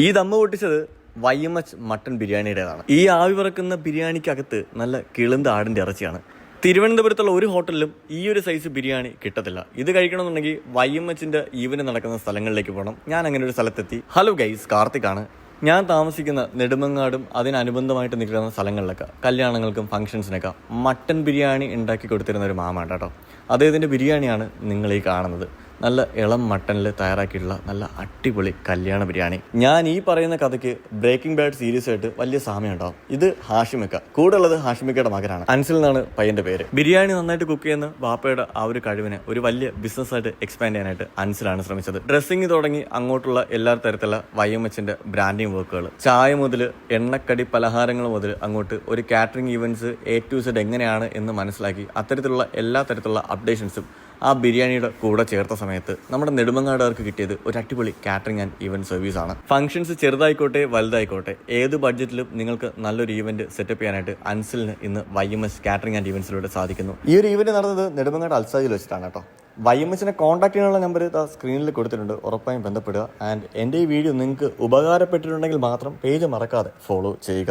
ഈ dum പൊട്ടിച്ചത് YMH mutton ബിരിയാണിയുടേതാണ്. ഈ ആവി പറക്കുന്ന ബിരിയാണിക്കകത്ത് നല്ല കിളുന്ത ആടിൻ്റെ ഇറച്ചിയാണ്. തിരുവനന്തപുരത്തുള്ള ഒരു ഹോട്ടലിലും ഈ ഒരു സൈസ് ബിരിയാണി കിട്ടത്തില്ല. ഇത് കഴിക്കണമെന്നുണ്ടെങ്കിൽ YMHന്റെ ഈവന്റ് നടക്കുന്ന സ്ഥലങ്ങളിലേക്ക് പോകണം. ഞാൻ അങ്ങനെ ഒരു സ്ഥലത്തെത്തി. ഹലോ ഗൈസ്, കാർത്തിക്കാണ്. ഞാൻ താമസിക്കുന്ന നെടുമങ്ങാടും അതിനനുബന്ധമായിട്ട് നിൽക്കുന്ന സ്ഥലങ്ങളിലൊക്കെ കല്യാണങ്ങൾക്കും ഫംഗ്ഷൻസിനൊക്കെ മട്ടൺ ബിരിയാണി ഉണ്ടാക്കി കൊടുത്തിരുന്ന ഒരു മാമ കേട്ടോ. അദ്ദേഹത്തിൻ്റെ ബിരിയാണിയാണ് നിങ്ങൾ ഈ കാണുന്നത്. നല്ല ഇളം മട്ടണിൽ തയ്യാറാക്കിയിട്ടുള്ള നല്ല അടിപൊളി കല്യാണ ബിരിയാണി. ഞാൻ ഈ പറയുന്ന കഥയ്ക്ക് ബ്രേക്കിംഗ് ബാഡ് സീരീസ് ആയിട്ട് വലിയ സാമ്യം ഉണ്ടാവും. ഇത് ഹാഷിമിക്ക, കൂടെ ഉള്ളത് ഹാഷിമിക്കയുടെ മകനാണ്. അൻസിൽ എന്നാണ് പയ്യന്റെ പേര്. ബിരിയാണി നന്നായിട്ട് കുക്ക് ചെയ്യുന്ന ബാപ്പയുടെ ആ ഒരു കഴിവിനെ ഒരു വലിയ ബിസിനസ്സായിട്ട് എക്സ്പാൻഡ് ചെയ്യാനായിട്ട് അൻസിലാണ് ശ്രമിച്ചത്. ഡ്രസ്സിംഗ് തുടങ്ങി അങ്ങോട്ടുള്ള എല്ലാ തരത്തിലുള്ള YMHന്റെ ബ്രാൻഡിങ് വർക്കുകൾ, ചായ മുതൽ എണ്ണക്കടി പലഹാരങ്ങൾ മുതൽ അങ്ങോട്ട് ഒരു catering events A to Z എങ്ങനെയാണ് എന്ന് മനസ്സിലാക്കി അത്തരത്തിലുള്ള എല്ലാ തരത്തിലുള്ള അപ്ഡേഷൻസും ആ ബിരിയാണിയുടെ കൂടെ ചേർത്ത സമയത്ത് നമ്മുടെ നെടുമങ്ങാടുകാർക്ക് കിട്ടിയത് ഒരു അടിപൊളി കാറ്ററിംഗ് ആൻഡ് ഈവന്റ് സർവീസ് ആണ്. ഫംഗ്ഷൻസ് ചെറുതായിക്കോട്ടെ വലുതായിക്കോട്ടെ ഏത് ബഡ്ജറ്റിലും നിങ്ങൾക്ക് നല്ലൊരു ഈവന്റ് സെറ്റപ്പ് ചെയ്യാനായിട്ട് അൻസിലിന് ഇന്ന് YMH കാറ്ററിംഗ് ആൻഡ് ഈവന്റ്സിലൂടെ സാധിക്കുന്നു. ഈ ഒരു ഈവന്റ് നടന്നത് നെടുമങ്ങാട് അൽസാജിൽ വെച്ചിട്ടാണ് കേട്ടോ. YMHനെ കോൺടാക്ട് ചെയ്യാനുള്ള നമ്പർ സ്ക്രീനിൽ കൊടുത്തിട്ടുണ്ട്. ഉറപ്പായും ബന്ധപ്പെടുക. ആൻഡ് എൻ്റെ ഈ വീഡിയോ നിങ്ങൾക്ക് ഉപകാരപ്പെട്ടിട്ടുണ്ടെങ്കിൽ മാത്രം പേജ് മറക്കാതെ ഫോളോ ചെയ്യുക.